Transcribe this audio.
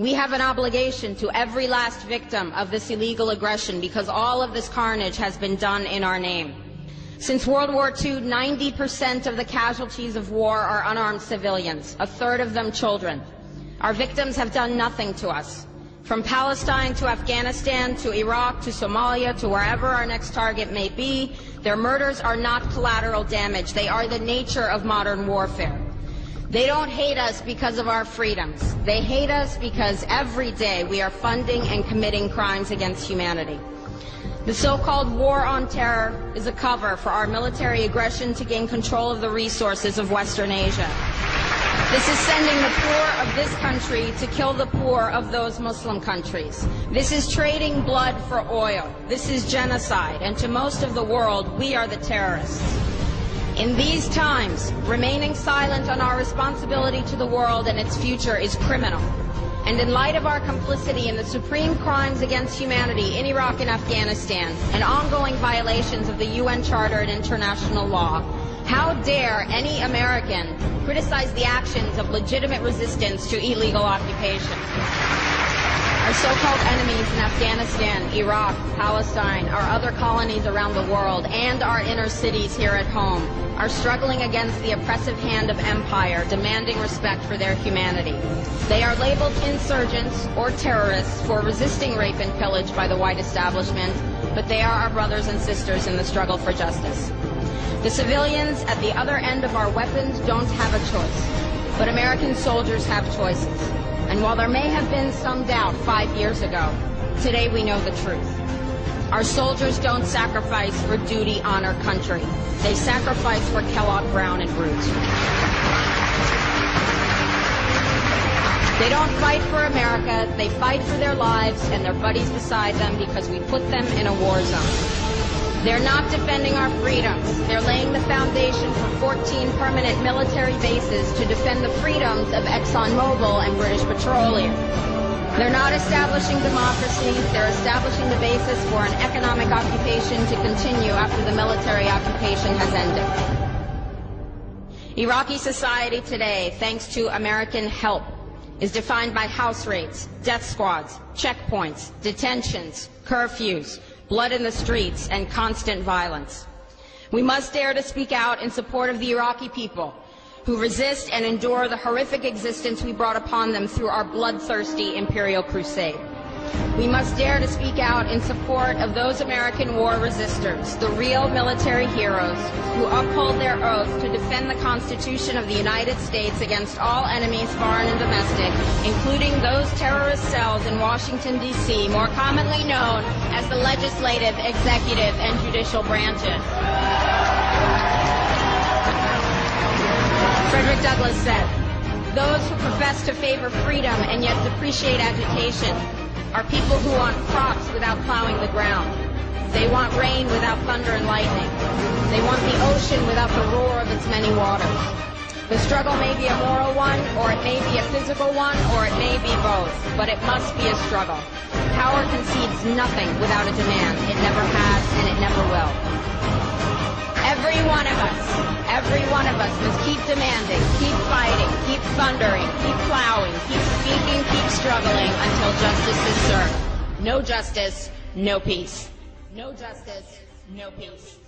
We have an obligation to every last victim of this illegal aggression because all of this carnage has been done in our name. Since World War II, 90% of the casualties of war are unarmed civilians, a third of them children. Our victims have done nothing to us. From Palestine to Afghanistan to Iraq to Somalia to wherever our next target may be, their murders are not collateral damage. They are the nature of modern warfare. They don't hate us because of our freedoms. They hate us because every day we are funding and committing crimes against humanity. The so-called war on terror is a cover for our military aggression to gain control of the resources of Western Asia. This is sending the poor of this country to kill the poor of those Muslim countries. This is trading blood for oil. This is genocide, and to most of the world, we are the terrorists. In these times, remaining silent on our responsibility to the world and its future is criminal. And in light of our complicity in the supreme crimes against humanity in Iraq and Afghanistan and ongoing violations of the UN Charter and international law, how dare any American criticize the actions of legitimate resistance to illegal occupation? Our so-called enemies in Afghanistan, Iraq, Palestine, our other colonies around the world, and our inner cities here at home are struggling against the oppressive hand of empire, demanding respect for their humanity. They are labeled insurgents or terrorists for resisting rape and pillage by the white establishment, but they are our brothers and sisters in the struggle for justice. The civilians at the other end of our weapons don't have a choice, but American soldiers have choices. And while there may have been some doubt 5 years ago, today we know the truth. Our soldiers don't sacrifice for duty, honor, country. They sacrifice for Kellogg, Brown, and Root. They don't fight for America, they fight for their lives and their buddies beside them because we put them in a war zone. They're not defending our freedoms. They're laying the foundation for 14 permanent military bases to defend the freedoms of ExxonMobil and British Petroleum. They're not establishing democracy. They're establishing the basis for an economic occupation to continue after the military occupation has ended. Iraqi society today, thanks to American help, is defined by house raids, death squads, checkpoints, detentions, curfews, blood in the streets, and constant violence. We must dare to speak out in support of the Iraqi people who resist and endure the horrific existence we brought upon them through our bloodthirsty imperial crusade. We must dare to speak out in support of those American war resistors, the real military heroes who uphold their oath to defend the Constitution of the United States against all enemies, foreign and domestic, including those terrorist cells in Washington, D.C., more commonly known as the legislative, executive, and judicial branches. Frederick Douglass said, "Those who profess to favor freedom and yet depreciate agitation are people who want crops without plowing the ground. They want rain without thunder and lightning. They want the ocean without the roar of its many waters." The struggle may be a moral one, or it may be a physical one, or it may be both, but it must be a struggle. Power concedes nothing without a demand. It never has, and it never will. Every one of us must keep demanding, keep fighting, keep thundering, keep plowing, keep speaking, keep struggling until justice is served. No justice, no peace. No justice, no peace.